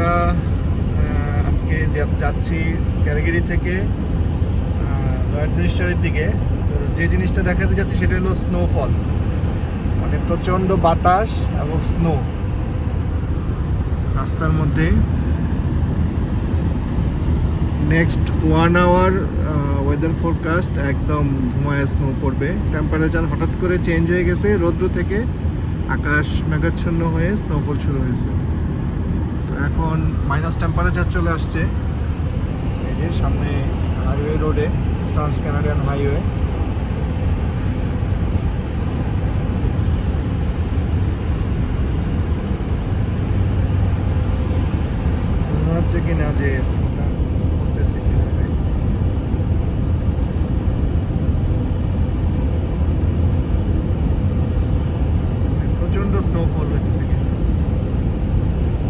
আমরা আজকে যাচ্ছি ক্যালগেরি থেকে অ্যাডমিনিস্ট্রেটের দিকে। তো যে জিনিসটা দেখাতে যাচ্ছি সেটা হলো স্নোফল, মানে প্রচণ্ড বাতাস এবং স্নো রাস্তার মধ্যে। নেক্সট 1 আওয়ার ওয়েদার ফোরকাস্ট একদম ধুমায় স্নো পড়বে। টেম্পারেচার হঠাৎ করে চেঞ্জ হয়ে গেছে, রৌদ্র থেকে আকাশ মেঘাচ্ছন্ন হয়ে স্নোফল শুরু হয়েছে। তো এখন মাইনাস টেম্পারেচার চলে আসছে। এই যে সামনে হাইওয়ে রোডে, ট্রান্স কানাডিয়ান হাইওয়ে। বোঝা যাচ্ছে কিনা যে